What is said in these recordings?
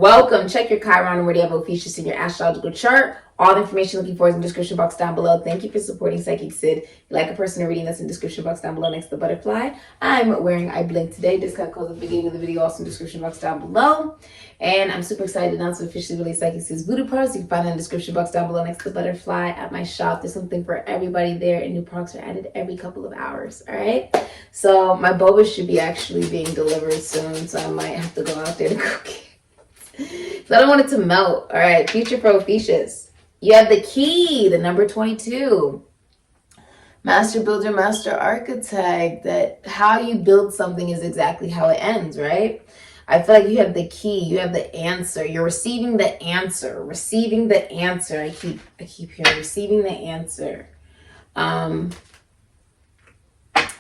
Welcome. Check your Chiron and where you have Ophiuchus in your astrological chart. All the information looking for is in the description box down below. Thank you for supporting Sikiksyd. If you like a personal reading, that's in the description box down below next to the butterfly. I'm wearing I Blink today. Discount code at the beginning of the video, also in the description box down below. And I'm super excited to announce officially release Sikiksyd's VOODOO products. You can find it in the description box down below next to the butterfly at my shop. There's something for everybody there, and new products are added every couple of hours. All right. So my boba should be actually being delivered soon, so I might have to go out there to cook it. So I don't want it to melt. All right. Future for Ophiuchus. You have the key, the number 22. Master builder, master architect. That how you build something is exactly how it ends, right? I feel like you have the key, you have the answer. You're receiving the answer. Receiving the answer. I keep hearing receiving the answer.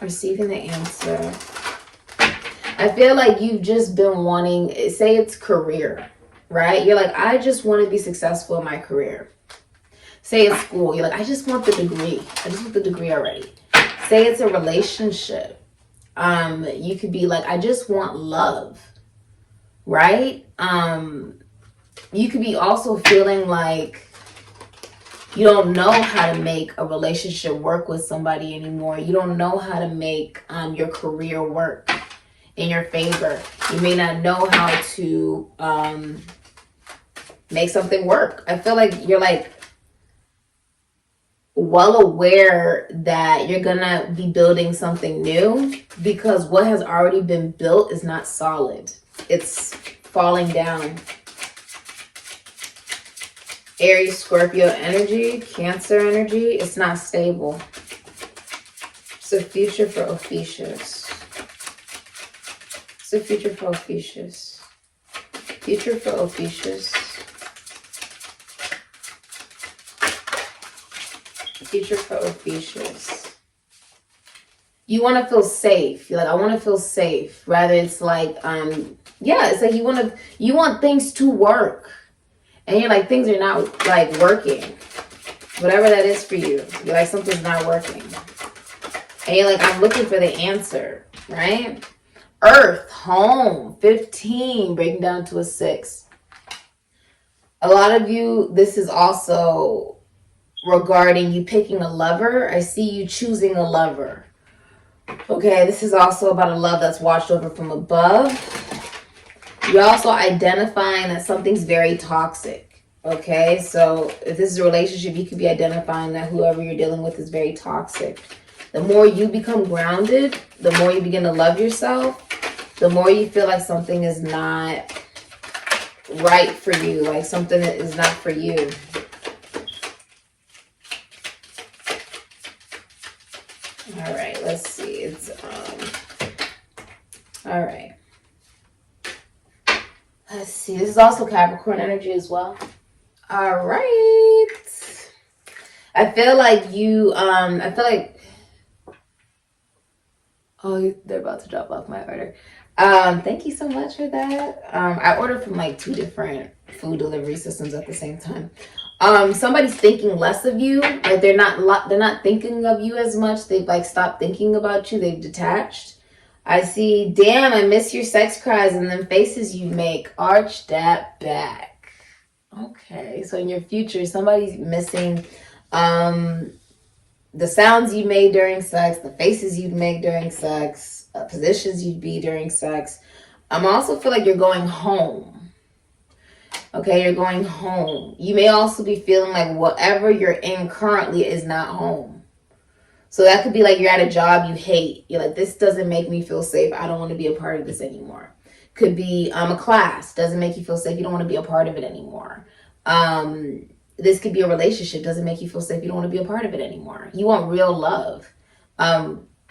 Receiving the answer. I feel like you've just been wanting, say it's career, right? You're like, I just want to be successful in my career. Say it's school. You're like, I just want the degree. I just want the degree already. Say it's a relationship. You could be like, I just want love, right? You could be also feeling like you don't know how to make a relationship work with somebody anymore. You don't know how to make your career work in your favor. You may not know how to make something work. I feel like you're like well aware that you're gonna be building something new because what has already been built is not solid. It's falling down. Aries, Scorpio energy, Cancer energy, it's not stable. It's a future for Ophiuchus. It's a future for Ophiuchus. Future for Ophiuchus. Future for Ophiuchus. You want to feel safe. You're like, I want to feel safe. Rather, it's like, yeah, it's like you want things to work. And you're like, things are not like working. Whatever that is for you. You're like, something's not working. And you're like, I'm looking for the answer, right? Earth, home, 15, breaking down to a 6. A lot of you, this is also regarding you picking a lover. I see you choosing a lover. Okay, this is also about a love that's watched over from above. You're also identifying that something's very toxic. Okay, so if this is a relationship, you could be identifying that whoever you're dealing with is very toxic. The more you become grounded, the more you begin to love yourself, the more you feel like something is not right for you, like something that is not for you. All right, let's see. It's all right. Let's see. This is also Capricorn energy as well. All right. I feel like you oh, they're about to drop off my order. Thank you so much for that. I ordered from like 2 different food delivery systems at the same time. Somebody's thinking less of you. Like they're not thinking of you as much. They've like stopped thinking about you. They've detached. I see, damn, I miss your sex cries and them faces you make. Arch that back. Okay, so in your future, somebody's missing the sounds you made during sex, the faces you'd make during sex, positions you'd be during sex. I also feel like you're going home. Okay, you're going home. You may also be feeling like whatever you're in currently is not home. So that could be like you're at a job you hate. You're like, this doesn't make me feel safe. I don't want to be a part of this anymore. Could be a class. Doesn't make you feel safe. You don't want to be a part of it anymore. This could be a relationship. Doesn't make you feel safe. You don't want to be a part of it anymore. You want real love.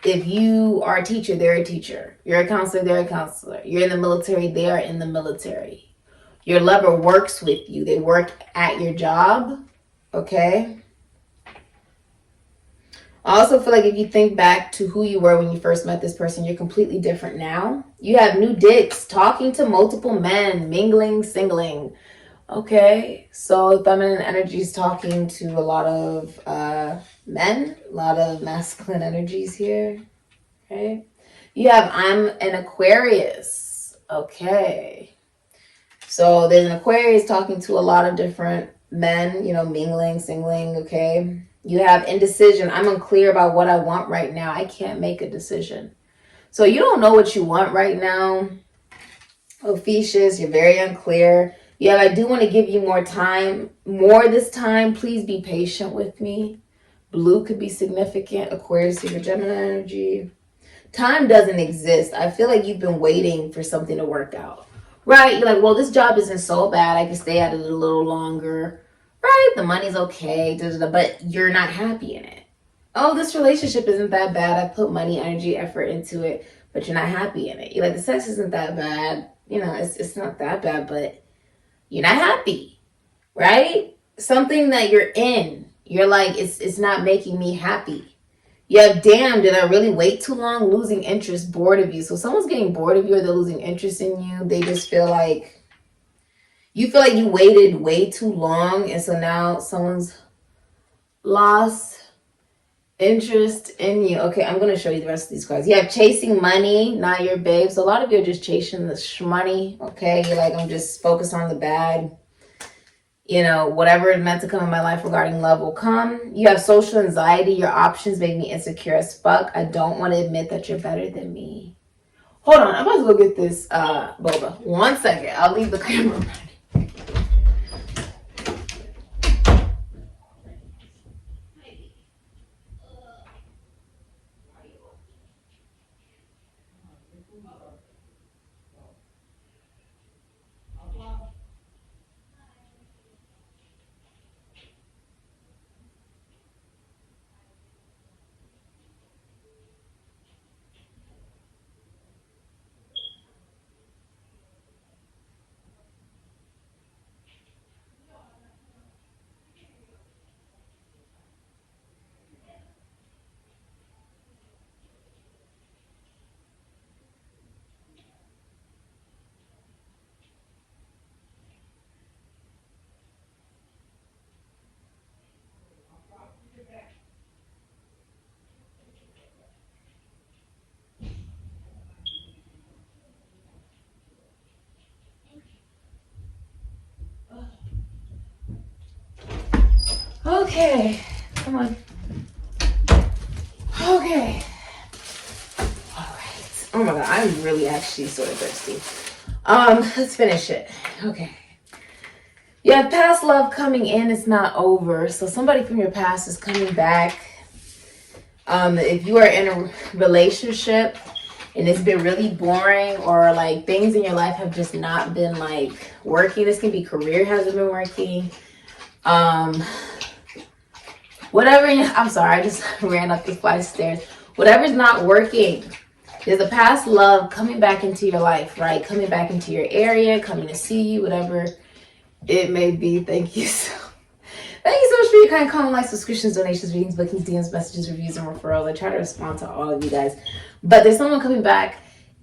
If you are a teacher, they're a teacher. You're a counselor, they're a counselor. You're in the military, they are in the military. Your lover works with you. They work at your job. Okay? I also feel like if you think back to who you were when you first met this person, you're completely different now. You have new dicks, talking to multiple men, mingling, singling. Okay, so feminine energy is talking to a lot of men, a lot of masculine energies here. Okay, you have I'm an Aquarius. Okay, So there's an Aquarius talking to a lot of different men, you know, mingling, singling, okay? You have indecision. I'm unclear about what I want right now. I can't make a decision. So you don't know what you want right now. Ophiuchus, you're very unclear. Yeah, I do want to give you more time. More this time. Please be patient with me. Blue could be significant. Aquarius, your Gemini energy. Time doesn't exist. I feel like you've been waiting for something to work out. Right? You're like, well, this job isn't so bad. I can stay at it a little longer. Right? The money's okay. But you're not happy in it. Oh, this relationship isn't that bad. I put money, energy, effort into it, but you're not happy in it. You're like, the sex isn't that bad. You know, it's not that bad, but you're not happy. Right? Something that you're in. You're like, it's not making me happy. Yeah, damn, did I really wait too long? Losing interest, bored of you. So someone's getting bored of you or they're losing interest in you. They just feel like, you feel like you waited way too long. And so now someone's lost interest in you. Okay, I'm going to show you the rest of these cards. You have chasing money, not your babe. So a lot of you are just chasing the shmoney. Okay, you're like, I'm just focused on the bag. You know, whatever is meant to come in my life regarding love will come. You have social anxiety. Your options make me insecure as fuck. I don't want to admit that you're better than me. Hold on. I'm about to go get this boba. 1 second. I'll leave the camera ready. Okay, come on. Okay. All right. Oh my God, I'm really actually sort of thirsty. Let's finish it. Okay. You have past love coming in. It's not over. So somebody from your past is coming back. If you are in a relationship and it's been really boring or like things in your life have just not been like working, this can be career hasn't been working. Whatever, I'm sorry, I just ran up the flight of stairs. Whatever's not working, there's a past love coming back into your life, right? Coming back into your area, coming to see you, whatever it may be. Thank you so much for your kind comment, likes, subscriptions, donations, readings, bookings, DMs, messages, reviews, and referrals. I try to respond to all of you guys. But there's someone coming back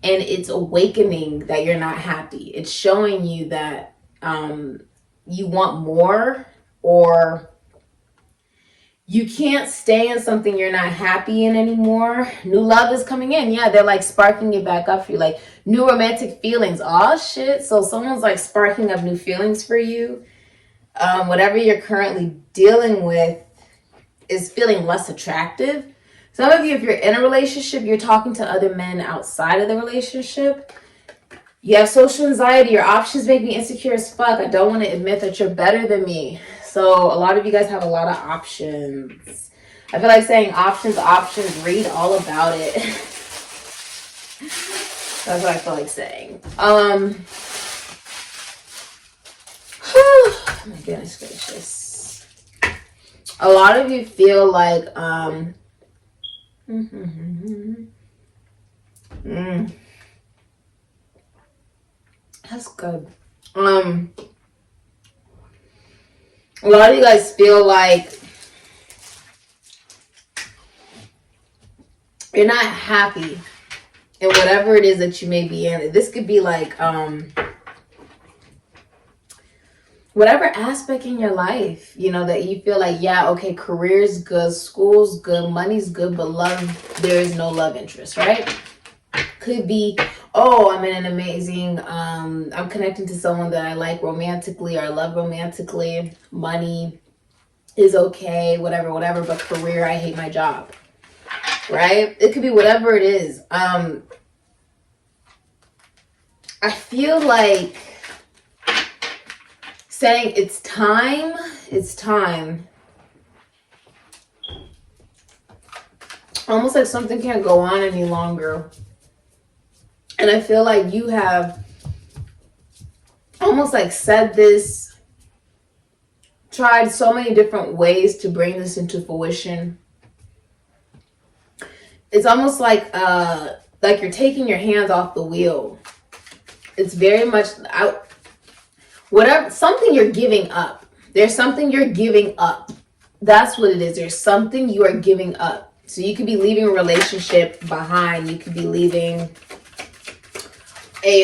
and it's awakening that you're not happy. It's showing you that you want more, or you can't stay in something you're not happy in anymore. New love is coming in. Yeah, they're like sparking it back up for you. Like new romantic feelings. Oh shit. So someone's like sparking up new feelings for you. Whatever you're currently dealing with is feeling less attractive. Some of you, if you're in a relationship, you're talking to other men outside of the relationship. You have social anxiety. Your options make me insecure as fuck. I don't want to admit that you're better than me. So a lot of you guys have a lot of options. I feel like saying options, read all about it. That's what I feel like saying. Oh my goodness gracious. A lot of you feel like that's good. A lot of you guys feel like you're not happy in whatever it is that you may be in. This could be like whatever aspect in your life, you know, that you feel like, yeah, okay, career's good, school's good, money's good, but love, there is no love interest, right? Could be, oh, I'm in an amazing, I'm connecting to someone that I like romantically, or I love romantically. Money is okay, whatever, whatever. But career, I hate my job. Right? It could be whatever it is. I feel like saying it's time. Almost like something can't go on any longer. And I feel like you have almost like said this, tried so many different ways to bring this into fruition. It's almost like you're taking your hands off the wheel. It's very much out. Whatever, something you're giving up. There's something you're giving up. That's what it is. There's something you are giving up. So you could be leaving a relationship behind. You could be leaving you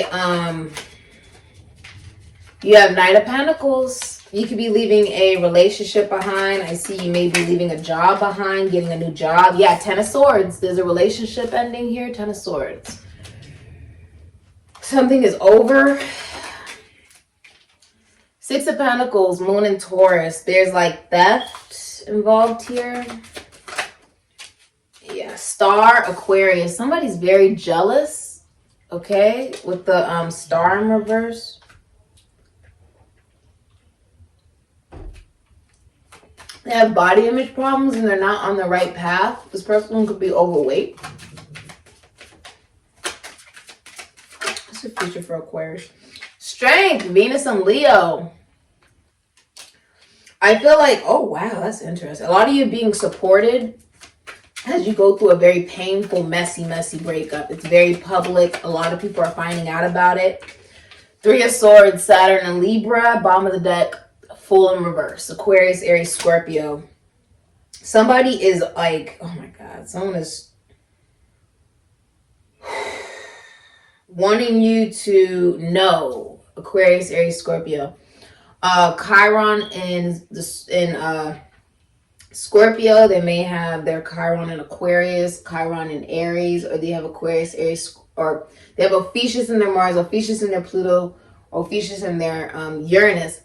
have Knight of Pentacles. You could be leaving a relationship behind. I see you may be leaving a job behind, getting a new job. Yeah, Ten of Swords. There's a relationship ending here. Ten of Swords. Something is over. Six of Pentacles, Moon and Taurus. There's like theft involved here. Yeah, Star, Aquarius. Somebody's very jealous. Okay, with the star in reverse. They have body image problems and they're not on the right path. This person could be overweight. What's the future for Aquarius? Strength, Venus and Leo. I feel like, oh wow, that's interesting. A lot of you being supported as you go through a very painful, messy breakup. It's very public. A lot of people are finding out about it. Three of Swords, Saturn and Libra. Bottom of the deck, Fool in reverse. Aquarius, Aries, Scorpio. Somebody is like, oh my God, someone is wanting you to know. Aquarius, Aries, Scorpio. Chiron in Scorpio, they may have their Chiron in Aquarius, Chiron in Aries, or they have Aquarius, Aries, or they have Ophiuchus in their Mars, Ophiuchus in their Pluto, Ophiuchus in their Uranus.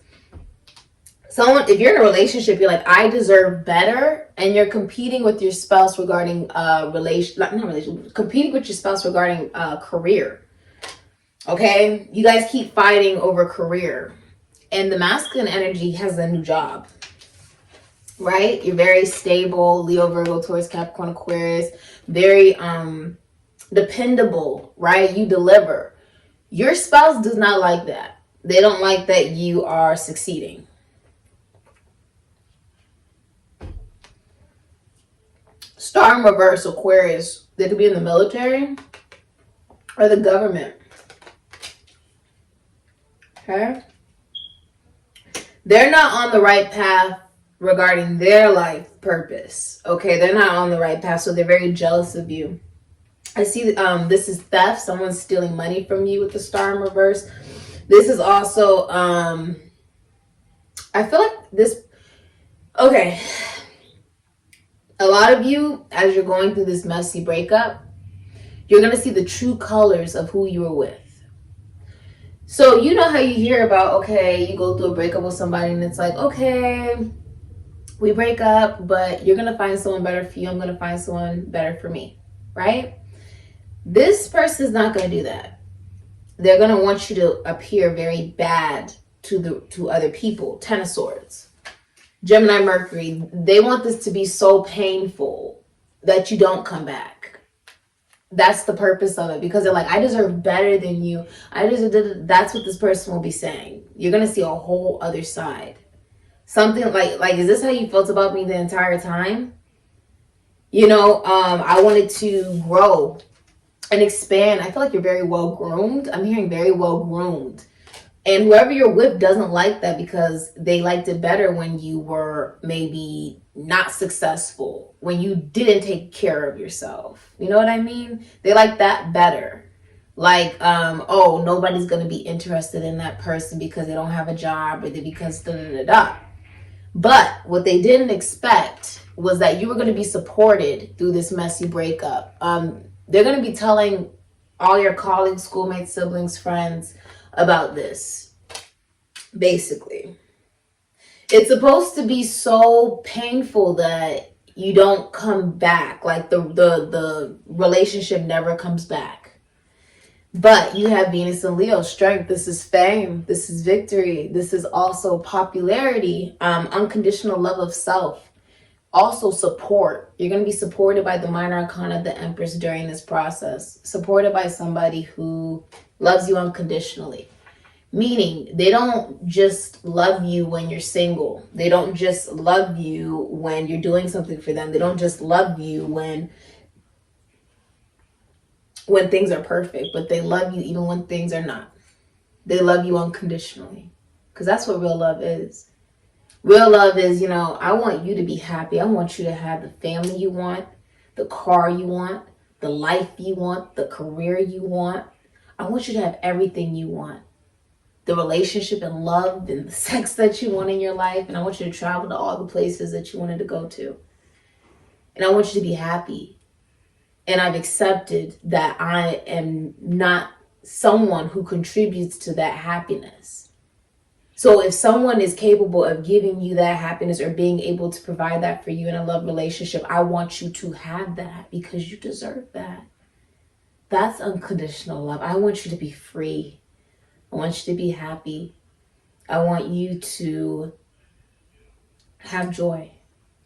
Someone, if you're in a relationship, you're like, I deserve better, and you're competing with your spouse regarding competing with your spouse regarding career. Okay, you guys keep fighting over career, and the masculine energy has a new job. Right? You're very stable. Leo, Virgo, Taurus, Capricorn, Aquarius. Very dependable, right? You deliver. Your spouse does not like that. They don't like that you are succeeding. Star in reverse, Aquarius. They could be in the military or the government. Okay? They're not on the right path regarding their life purpose. Okay, they're not on the right path, so they're very jealous of you. I see this is theft. Someone's stealing money from you with the star in reverse. This is also I feel like this, okay, a lot of you, as you're going through this messy breakup, you're going to see the true colors of who you were with. So you know how you hear about, okay, you go through a breakup with somebody and it's like, okay, we break up, but you're going to find someone better for you. I'm going to find someone better for me, right? This person is not going to do that. They're going to want you to appear very bad to other people. Ten of Swords. Gemini, Mercury. They want this to be so painful that you don't come back. That's the purpose of it, because they're like, I deserve better than you. That's what this person will be saying. You're going to see a whole other side. Something like, is this how you felt about me the entire time? You know, I wanted to grow and expand. I feel like you're very well groomed. I'm hearing very well groomed. And whoever you're with doesn't like that, because they liked it better when you were maybe not successful, when you didn't take care of yourself. You know what I mean? They like that better. Like, oh, nobody's going to be interested in that person because they don't have a job, or because da-da-da-da. But what they didn't expect was that you were going to be supported through this messy breakup. They're going to be telling all your colleagues, schoolmates, siblings, friends about this. Basically, it's supposed to be so painful that you don't come back. Like the relationship never comes back. But you have Venus and Leo, strength. This is fame. This is victory. This is also popularity, unconditional love of self. Also support. You're going to be supported by the minor arcana, the Empress, during this process. Supported by somebody who loves you unconditionally. Meaning, they don't just love you when you're single. They don't just love you when you're doing something for them. They don't just love you when things are perfect. But they love you even when things are not. They love you unconditionally. Because that's what real love is. Real love is, you know, I want you to be happy. I want you to have the family you want, the car you want, the life you want, the career you want. I want you to have everything you want. The relationship and love and the sex that you want in your life. And I want you to travel to all the places that you wanted to go to. And I want you to be happy. And I've accepted that I am not someone who contributes to that happiness. So if someone is capable of giving you that happiness or being able to provide that for you in a love relationship, I want you to have that because you deserve that. That's unconditional love. I want you to be free. I want you to be happy. I want you to have joy,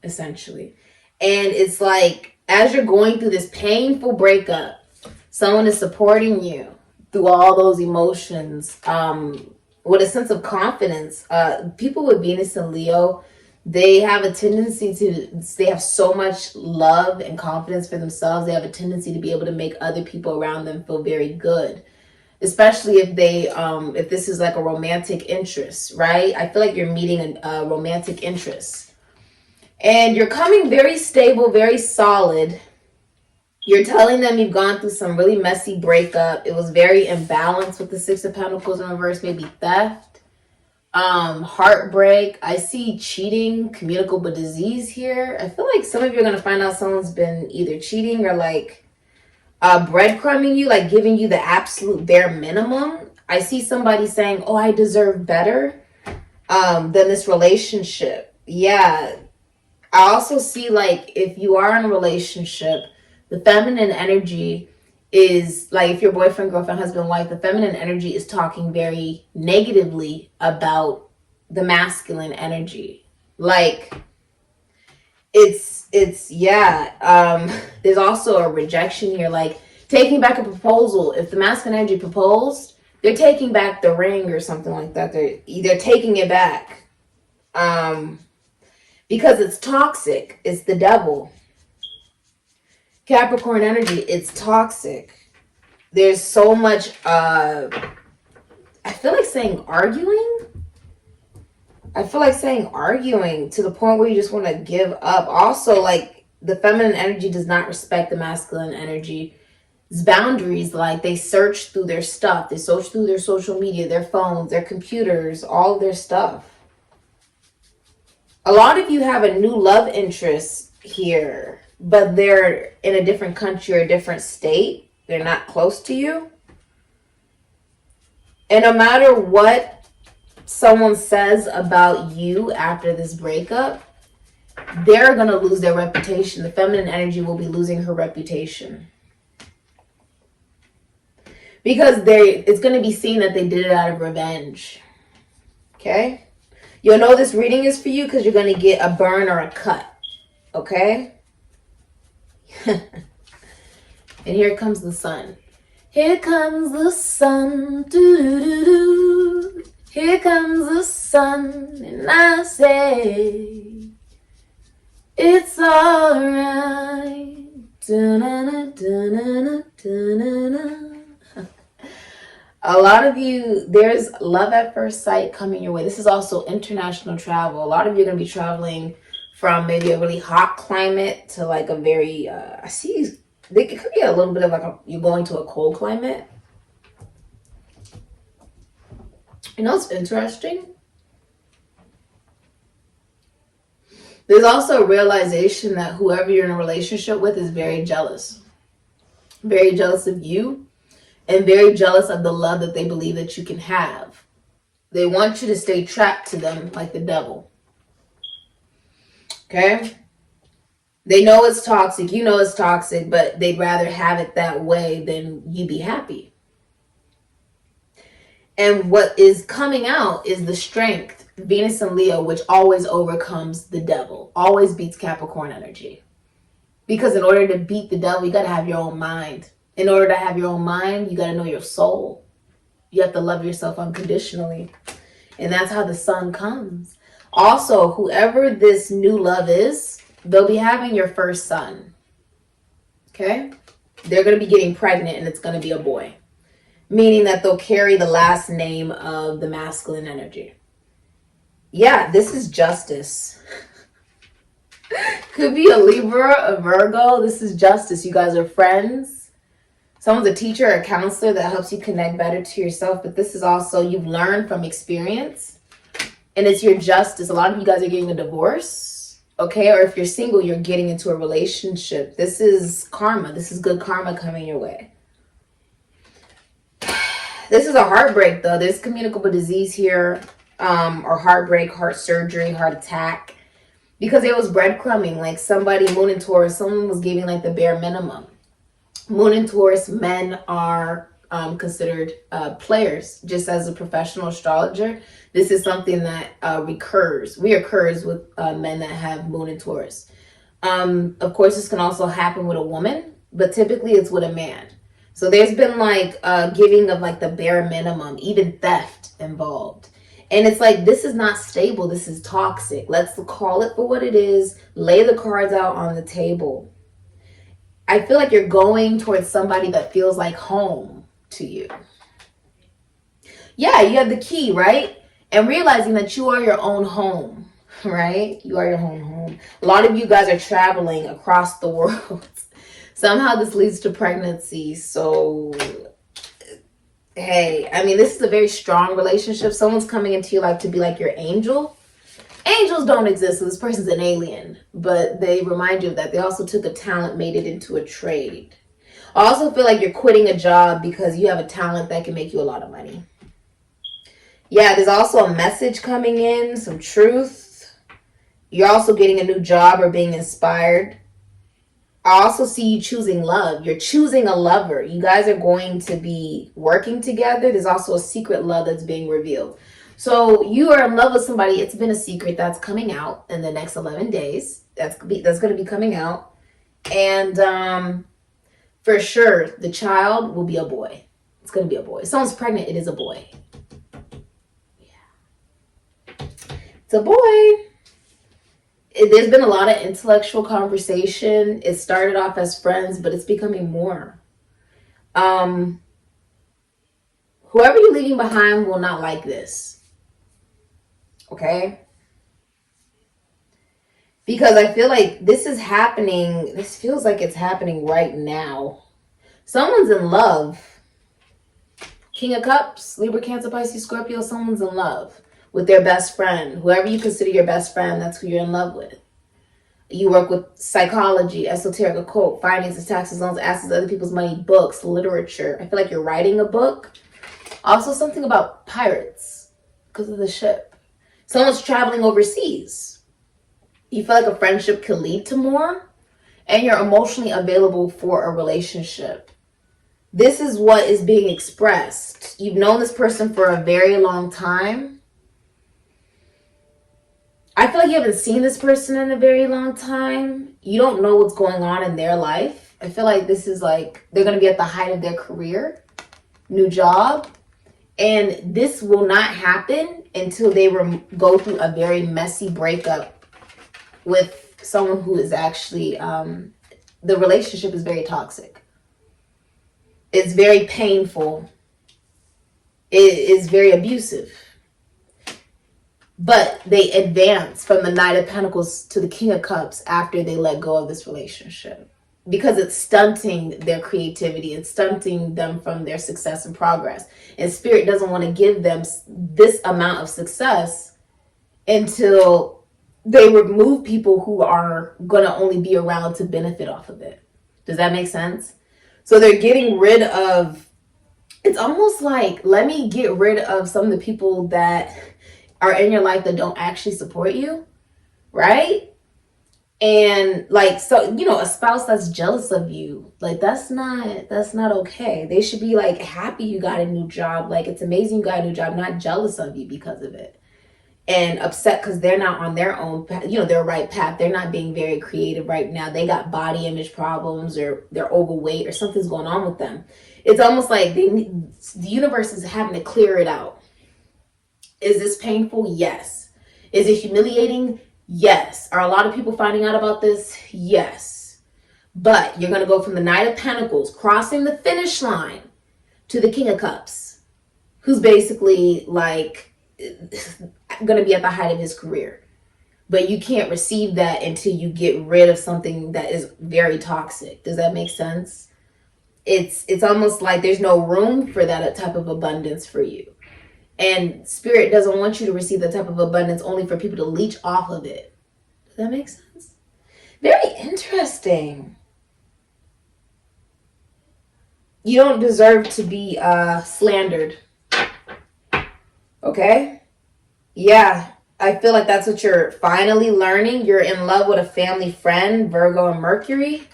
essentially. And it's like, as you're going through this painful breakup, someone is supporting you through all those emotions, with a sense of confidence. People with Venus and Leo, they have a tendency they have so much love and confidence for themselves. They have a tendency to be able to make other people around them feel very good. Especially if if this is like a romantic interest, right? I feel like you're meeting a romantic interest. And you're coming very stable, very solid. You're telling them you've gone through some really messy breakup. It was very imbalanced with the Six of Pentacles in reverse, maybe theft, heartbreak. I see cheating, communicable disease here. I feel like some of you are going to find out someone's been either cheating or like breadcrumbing you, like giving you the absolute bare minimum. I see somebody saying, oh, I deserve better than this relationship. Yeah. I also see like if you are in a relationship, the feminine energy is like, if your boyfriend, girlfriend, husband, wife, the feminine energy is talking very negatively about the masculine energy. Like there's also a rejection here, like taking back a proposal. If the masculine energy proposed, they're taking back the ring or something like that. They're taking it back because it's toxic. It's the devil. Capricorn energy, it's toxic. There's so much I feel like saying arguing. I feel like saying arguing to the point where you just want to give up. Also, like, the feminine energy does not respect the masculine energy's boundaries. Like, they search through their stuff. They search through their social media, their phones, their computers, all of their stuff. A lot of you have a new love interest here, but they're in a different country or a different state. They're not close to you. And no matter what someone says about you after this breakup, they're going to lose their reputation. The feminine energy will be losing her reputation. Because it's going to be seen that they did it out of revenge. Okay? You'll know this reading is for you because you're going to get a burn or a cut. Okay? And here comes the sun. Here comes the sun. Doo-doo-doo. Here comes the sun. And I say, it's alright. Da-na-na, da-na-na, da-na-na. A lot of you, there's love at first sight coming your way. This is also international travel. A lot of you are going to be traveling from maybe a really hot climate to like a very, I see, it could be a little bit of like you're going to a cold climate. You know what's interesting? There's also a realization that whoever you're in a relationship with is very jealous. Very jealous of you. and very jealous of the love that they believe that you can have. They want you to stay trapped to them like the devil. Okay? They know it's toxic. You know it's toxic, but they'd rather have it that way than you be happy. And what is coming out is the strength, Venus and Leo, which always overcomes the devil, always beats Capricorn energy. Because in order to beat the devil, you got to have your own mind. In order to have your own mind, you got to know your soul. You have to love yourself unconditionally. And that's how the sun comes. Also, whoever this new love is, they'll be having your first son. Okay? They're going to be getting pregnant and it's going to be a boy. Meaning that they'll carry the last name of the masculine energy. Yeah, this is justice. Could be a Libra, a Virgo. This is justice. You guys are friends. Someone's a teacher or a counselor that helps you connect better to yourself. But this is also, you've learned from experience. And it's your justice. A lot of you guys are getting a divorce. Okay? Or if you're single, you're getting into a relationship. This is karma. This is good karma coming your way. This is a heartbreak, though. There's communicable disease here. Or heartbreak, heart surgery, heart attack. Because it was breadcrumbing. Like somebody, Moon in Taurus, someone was giving like the bare minimum. Moon in Taurus, men are considered players. Just as a professional astrologer, this is something that reoccurs with men that have Moon in Taurus. Of course, this can also happen with a woman, but typically it's with a man. So there's been like giving of like the bare minimum, even theft involved. And it's like, this is not stable. This is toxic. Let's call it for what it is. Lay the cards out on the table. I feel like you're going towards somebody that feels like home to you. Yeah, you have the key, right? And realizing that you are your own home, right? You are your own home. A lot of you guys are traveling across the world. Somehow this leads to pregnancy. So, hey, I mean, this is a very strong relationship. Someone's coming into your life to be like your angel. Angels don't exist, so this person's an alien. But they remind you of that. They also took a talent, made it into a trade. I also feel like you're quitting a job because you have a talent that can make you a lot of money. Yeah, there's also a message coming in, some truth. You're also getting a new job or being inspired. I also see you choosing love. You're choosing a lover. You guys are going to be working together. There's also a secret love that's being revealed. So you are in love with somebody. It's been a secret that's coming out in the next 11 days. That's going to be coming out. And for sure, the child will be a boy. It's going to be a boy. If someone's pregnant, it is a boy. Yeah. It's a boy. There's been a lot of intellectual conversation. It started off as friends, but it's becoming more. Whoever you're leaving behind will not like this. Okay? Because I feel like this is happening. This feels like it's happening right now. Someone's in love. King of Cups, Libra, Cancer, Pisces, Scorpio. Someone's in love with their best friend. Whoever you consider your best friend, that's who you're in love with. You work with psychology, esoteric, occult, finances, taxes, loans, assets, other people's money, books, literature. I feel like you're writing a book. Also something about pirates because of the ship. Someone's traveling overseas. You feel like a friendship could lead to more, and you're emotionally available for a relationship. This is what is being expressed. You've known this person for a very long time. I feel like you haven't seen this person in a very long time. You don't know what's going on in their life. I feel like this is like they're going to be at the height of their career, new job. And this will not happen until they go through a very messy breakup with someone who is actually, the relationship is very toxic. It's very painful. It is very abusive. But they advance from the Knight of Pentacles to the King of Cups after they let go of this relationship. Because it's stunting their creativity. It's stunting them from their success and progress. And Spirit doesn't want to give them this amount of success until they remove people who are going to only be around to benefit off of it. Does that make sense? So they're getting rid of it's almost like, let me get rid of some of the people that are in your life that don't actually support you, right? And like, so, you know, a spouse that's jealous of you, like, that's not okay. They should be like happy you got a new job. Like, it's amazing you got a new job, not jealous of you because of it. And upset because they're not on their own, you know, their right path. They're not being very creative right now. They got body image problems, or they're overweight, or something's going on with them. It's almost like the universe is having to clear it out. Is this painful? Yes. Is it humiliating? Yes. Are a lot of people finding out about this? Yes. But you're going to go from the Knight of Pentacles, crossing the finish line, to the King of Cups, who's basically like going to be at the height of his career. But you can't receive that until you get rid of something that is very toxic. Does that make sense? It's almost like there's no room for that type of abundance for you. And Spirit doesn't want you to receive that type of abundance, only for people to leech off of it. Does that make sense? Very interesting. You don't deserve to be slandered. Okay? Yeah, I feel like that's what you're finally learning. You're in love with a family friend, Virgo and Mercury.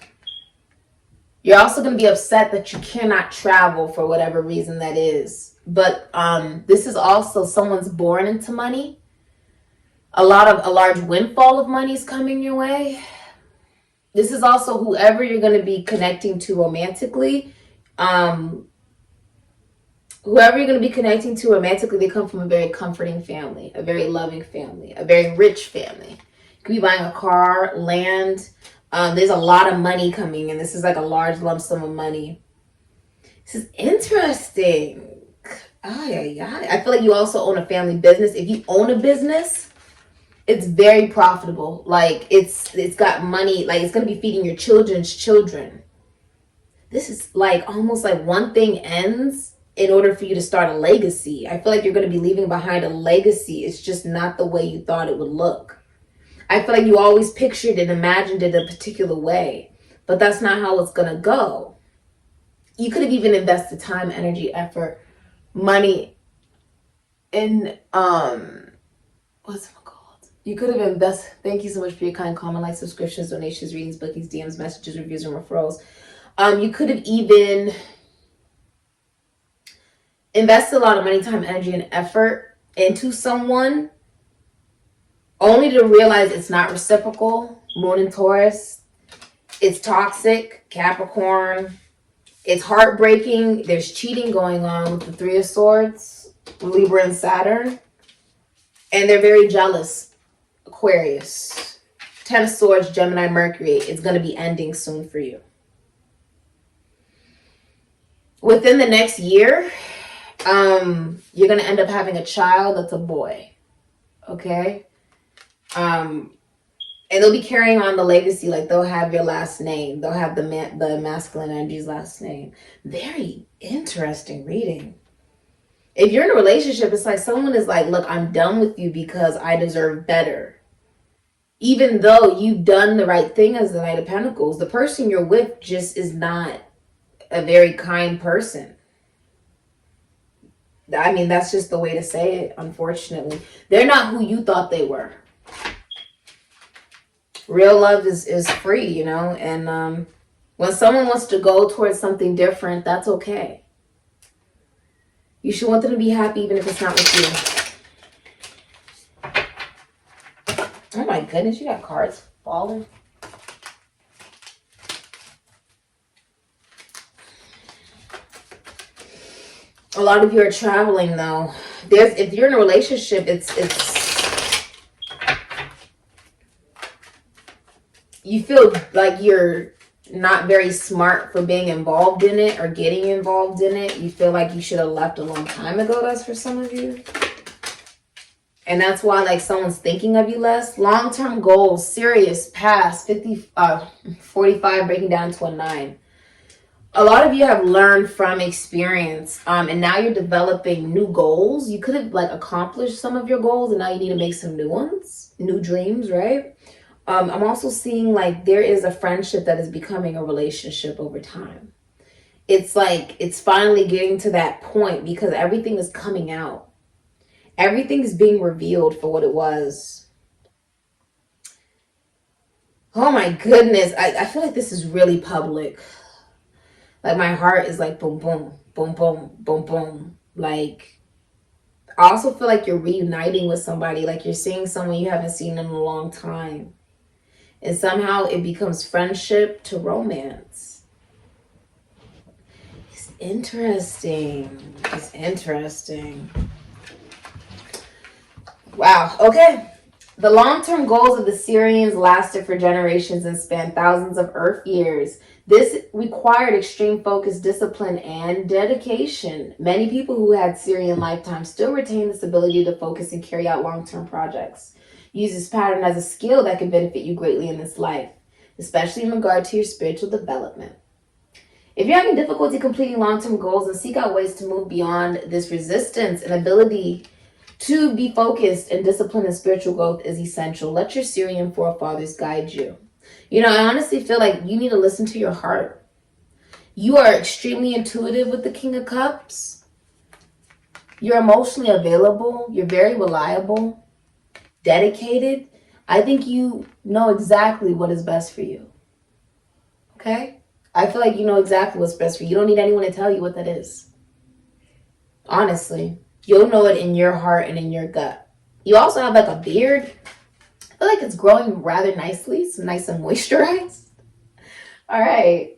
You're also going to be upset that you cannot travel for whatever reason that is. But this is also someone's born into money. A large windfall of money is coming your way. This is also whoever you're going to be connecting to romantically. Whoever you're going to be connecting to romantically, they come from a very comforting family, a very loving family, a very rich family. You could be buying a car, land. There's a lot of money coming in. This is like a large lump sum of money. This is interesting. I feel like you also own a family business. If you own a business, it's very profitable. Like it's got money. Like it's going to be feeding your children's children. This is like almost like one thing ends in order for you to start a legacy. I feel like you're going to be leaving behind a legacy. It's just not the way you thought it would look. I feel like you always pictured and imagined it a particular way, but that's not how it's going to go. You could have even invested time, energy, effort, money in, what's it called? You could have invested, thank you so much for your kind comment, like, subscriptions, donations, readings, bookings, DMs, messages, reviews, and referrals. You could have even invested a lot of money, time, energy, and effort into someone, only to realize it's not reciprocal. Moon in Taurus. It's toxic. Capricorn. It's heartbreaking. There's cheating going on with the Three of Swords, Libra and Saturn. And they're very jealous. Aquarius. Ten of Swords, Gemini, Mercury. It's going to be ending soon for you. Within the next year, you're going to end up having a child that's a boy. Okay? And they'll be carrying on the legacy. Like they'll have your last name. They'll have the masculine energy's last name. Very interesting reading. If you're in a relationship, it's like someone is like, look, I'm done with you because I deserve better. Even though you've done the right thing as the Knight of Pentacles, the person you're with just is not a very kind person. I mean, that's just the way to say it, unfortunately. They're not who you thought they were. Real love is free, you know, and when someone wants to go towards something different, that's okay. You should want them to be happy even if it's not with you. Oh my goodness, you got cards falling. A lot of you are traveling though. If you're in a relationship, it's you feel like you're not very smart for being involved in it or getting involved in it. You feel like you should have left a long time ago. That's for some of you. And that's why like someone's thinking of you less. Long-term goals, serious, past, 45 breaking down to a 9. A lot of you have learned from experience, and now you're developing new goals. You could have like accomplished some of your goals, and now you need to make some new ones, new dreams, right? I'm also seeing like there is a friendship that is becoming a relationship over time. it's like it's finally getting to that point because everything is coming out. Everything is being revealed for what it was. Oh my goodness. I feel like this is really public. Like my heart is like boom, boom, boom, boom, boom, boom. Like I also feel like you're reuniting with somebody. Like you're seeing someone you haven't seen in a long time. And somehow it becomes friendship to romance. It's interesting. It's interesting. Wow. Okay. The long-term goals of the Syrians lasted for generations and spanned thousands of Earth years. This required extreme focus, discipline, and dedication. Many people who had Syrian lifetimes still retain this ability to focus and carry out long-term projects. Use this pattern as a skill that can benefit you greatly in this life, especially in regard to your spiritual development. If you're having difficulty completing long-term goals, then seek out ways to move beyond this resistance. And ability to be focused and disciplined in spiritual growth is essential. Let your Syrian forefathers guide you. You know, I honestly feel like you need to listen to your heart. You are extremely intuitive with the King of Cups. You're emotionally available. You're very reliable, dedicated. I think you know exactly what is best for you. Okay? I feel like you know exactly what's best for you. You don't need anyone to tell you what that is. Honestly. You'll know it in your heart and in your gut. You also have like a beard. I feel like it's growing rather nicely. It's nice and moisturized. All right.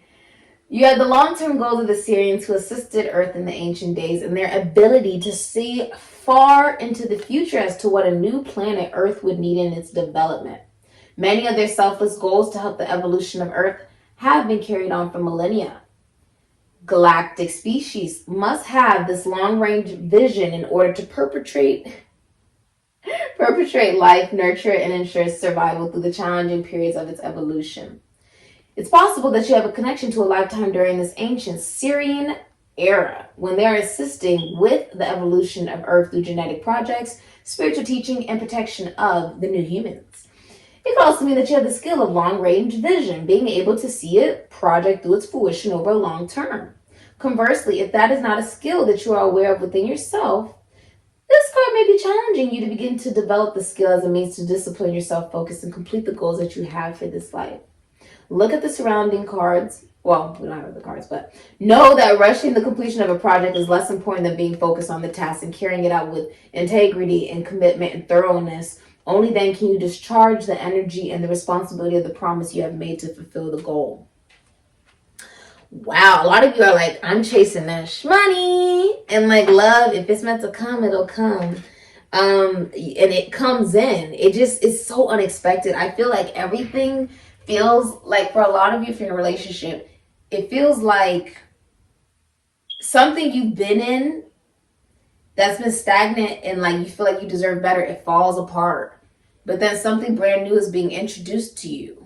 You have the long-term goals of the Syrians who assisted Earth in the ancient days and their ability to see far into the future as to what a new planet Earth would need in its development. Many of their selfless goals to help the evolution of Earth have been carried on for millennia. Galactic species must have this long-range vision in order to perpetrate life, nurture it, and ensure survival through the challenging periods of its evolution. It's possible that you have a connection to a lifetime during this ancient Syrian era when they are assisting with the evolution of Earth through genetic projects, spiritual teaching, and protection of the new humans. It could also mean that you have the skill of long-range vision, being able to see a project through its fruition over a long term. Conversely, if that is not a skill that you are aware of within yourself, this card may be challenging you to begin to develop the skill as a means to discipline yourself, focus, and complete the goals that you have for this life. Look at the surrounding cards. Well, we don't have the cards, but know that rushing the completion of a project is less important than being focused on the task and carrying it out with integrity and commitment and thoroughness. Only then can you discharge the energy and the responsibility of the promise you have made to fulfill the goal. Wow, a lot of you are like, I'm chasing that money and like love. If it's meant to come, it'll come. And it comes in. It's so unexpected. I feel like everything feels like, for a lot of you, if you're in a relationship, it feels like something you've been in that's been stagnant and like you feel like you deserve better, it falls apart. But then something brand new is being introduced to you.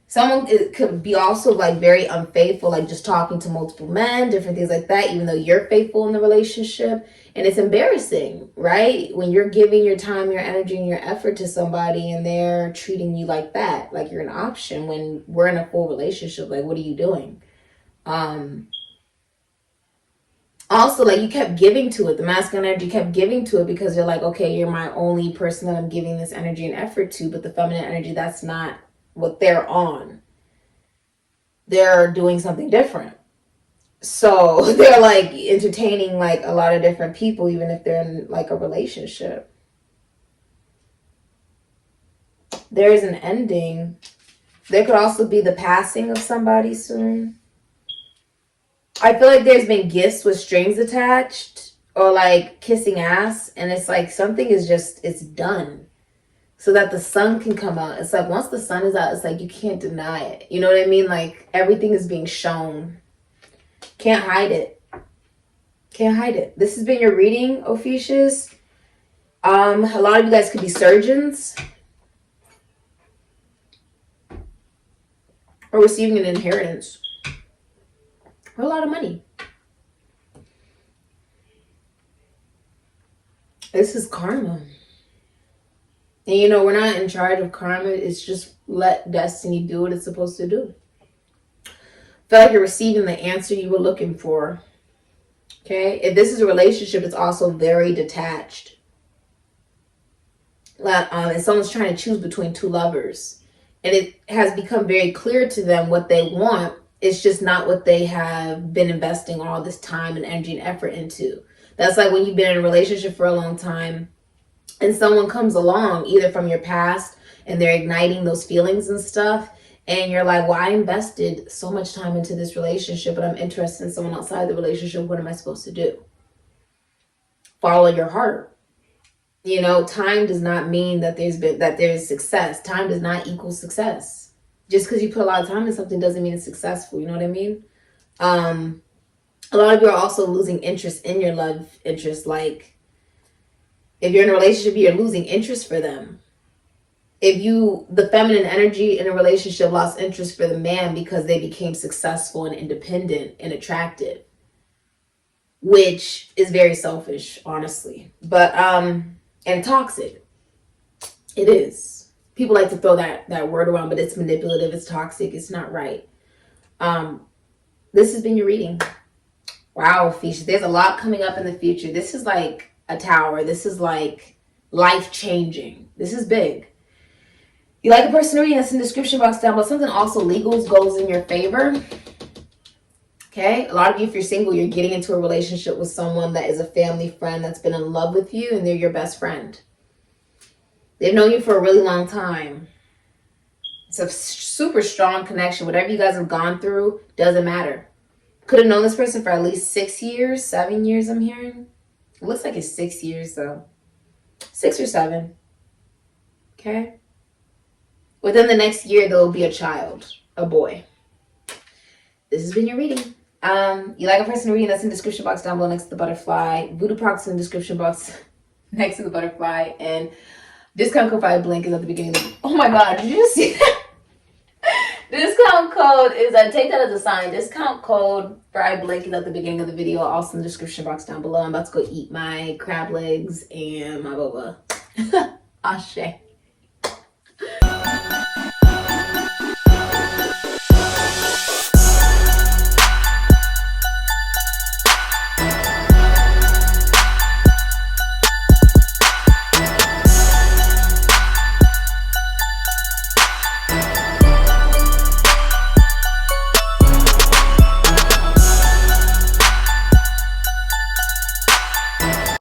Someone could be also like very unfaithful, like just talking to multiple men, different things like that, even though you're faithful in the relationship. And it's embarrassing, right? When you're giving your time, your energy, and your effort to somebody and they're treating you like that, like you're an option when we're in a full relationship. Like, what are you doing? Also, like you kept giving to it. The masculine energy kept giving to it because you're like, okay, you're my only person that I'm giving this energy and effort to. But the feminine energy, that's not what they're on. They're doing something different. So they're like entertaining like a lot of different people, even if they're in like a relationship. There is an ending. There could also be the passing of somebody soon. I feel like there's been gifts with strings attached or like kissing ass. And it's like something is just, it's done. So that the sun can come out. It's like once the sun is out, it's like you can't deny it. You know what I mean? Like everything is being shown. Can't hide it. Can't hide it. This has been your reading, Ophiuchus. A lot of you guys could be surgeons. Or receiving an inheritance. Or a lot of money. This is karma. And you know, we're not in charge of karma. It's just let destiny do what it's supposed to do. feel like you're receiving the answer you were looking for. Okay? If this is a relationship, it's also very detached. And someone's trying to choose between two lovers. And it has become very clear to them what they want. It's just not what they have been investing all this time and energy and effort into. That's like when you've been in a relationship for a long time and someone comes along, either from your past, and they're igniting those feelings and stuff. And you're like, well, I invested so much time into this relationship, but I'm interested in someone outside the relationship. What am I supposed to do? Follow your heart. You know, time does not mean that there's success. Time does not equal success. Just because you put a lot of time in something doesn't mean it's successful. You know what I mean? A lot of you are also losing interest in your love interest. Like, if you're in a relationship, you're losing interest for them. If the feminine energy in a relationship lost interest for the man because they became successful and independent and attractive, which is very selfish, honestly. But, and toxic. It is. People like to throw that word around, but it's manipulative, it's toxic, it's not right. This has been your reading. Wow, Ophiuchus. There's a lot coming up in the future. This is like a tower. This is like life-changing. This is big. You like a person reading, that's in the description box down below. Something also legal goes in your favor. Okay? A lot of you, if you're single, you're getting into a relationship with someone that is a family friend that's been in love with you, and they're your best friend. They've known you for a really long time. It's a super strong connection. Whatever you guys have gone through, doesn't matter. Could have known this person for at least 6 years, 7 years, I'm hearing. It looks like it's 6 years, though. 6 or 7. Okay? Within the next year, there will be a child, a boy. This has been your reading. You like a person reading, that's in the description box down below next to the butterfly. Voodoo products in the description box next to the butterfly. And discount code for iBlink is at the beginning. Oh my God, did you just see that? Discount code is, I take that as a sign. Discount code for iBlink is at the beginning of the video. Also in the description box down below. I'm about to go eat my crab legs and my boba. Ashe.